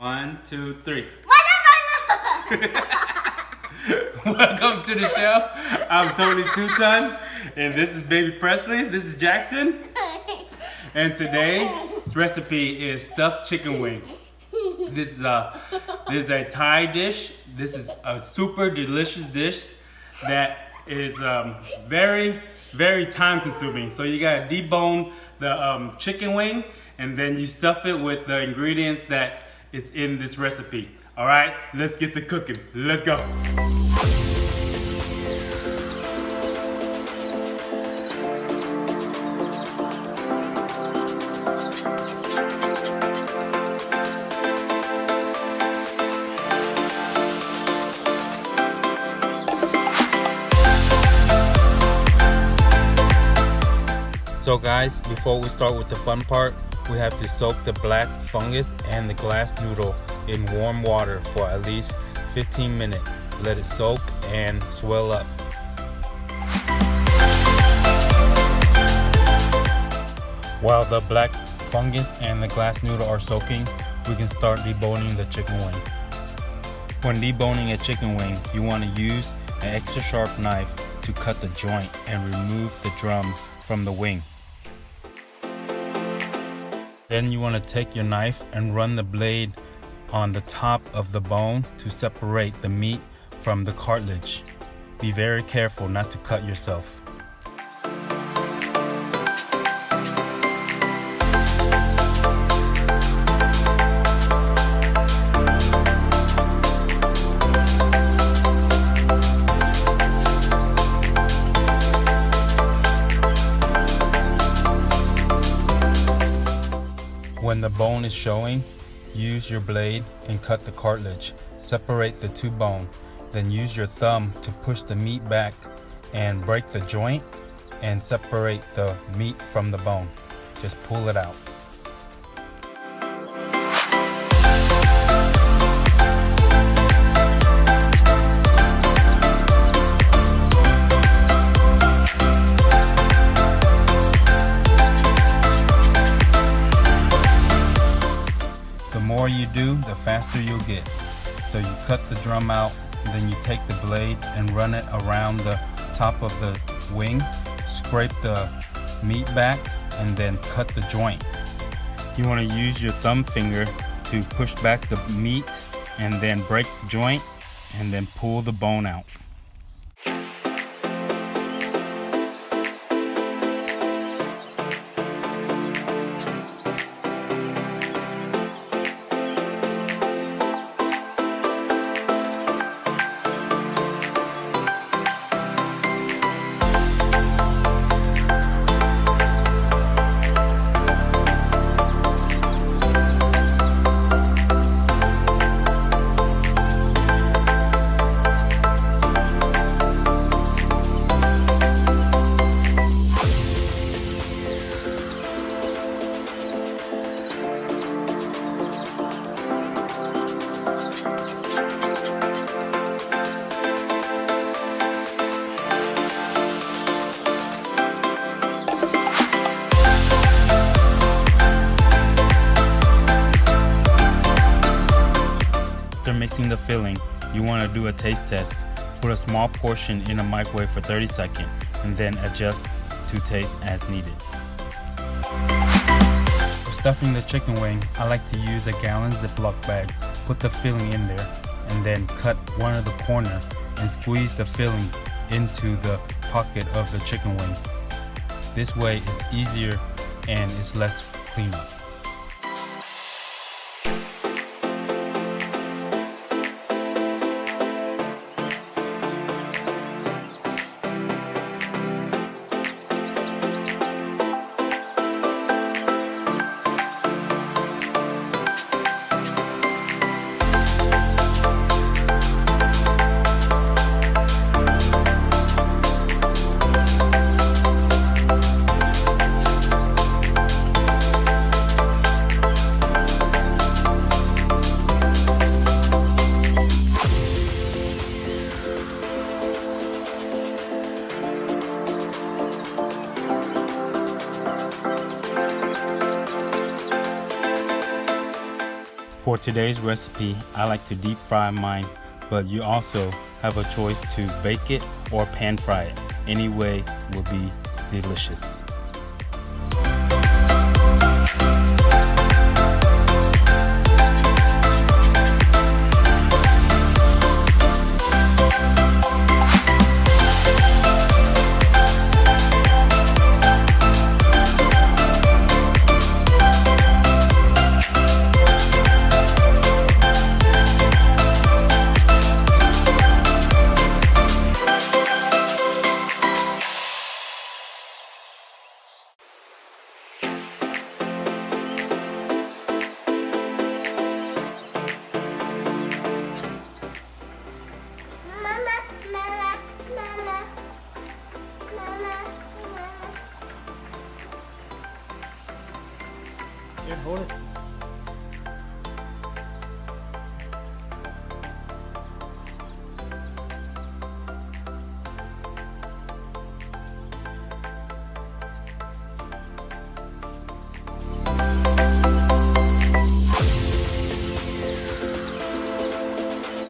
1, 2, 3. Welcome to the show. I'm Tony Two-Ton, and this is Baby Presley. This is Jackson. And today's recipe is stuffed chicken wing. This is a Thai dish. This is a super delicious dish that is very, very time consuming. So you gotta debone the chicken wing, and then you stuff it with the ingredients that it's in this recipe. All right, let's get to cooking. Let's go. So guys, before we start with the fun part, we have to soak the black fungus and the glass noodle in warm water for at least 15 minutes. Let it soak and swell up. While the black fungus and the glass noodle are soaking, we can start deboning the chicken wing. When deboning a chicken wing, you want to use an extra sharp knife to cut the joint and remove the drum from the wing. Then you want to take your knife and run the blade on the top of the bone to separate the meat from the cartilage. Be very careful not to cut yourself. When the bone is showing, use your blade and cut the cartilage. Separate the two bones. Then use your thumb to push the meat back and break the joint and separate the meat from the bone. Just pull it out. The more you do, the faster you'll get. So you cut the drum out, then you take the blade and run it around the top of the wing, scrape the meat back, and then cut the joint. You want to use your thumb finger to push back the meat and then break the joint and then pull the bone out. After mixing the filling, you want to do a taste test. Put a small portion in a microwave for 30 seconds and then adjust to taste as needed. For stuffing the chicken wing, I like to use a Gallon Ziplock Bag. Put the filling in there and then cut one of the corners and squeeze the filling into the pocket of the chicken wing. This way it's easier and it's less cleanup. today's recipe, I like to deep fry mine, but you also have a choice to bake it or pan fry it. Any way will be delicious.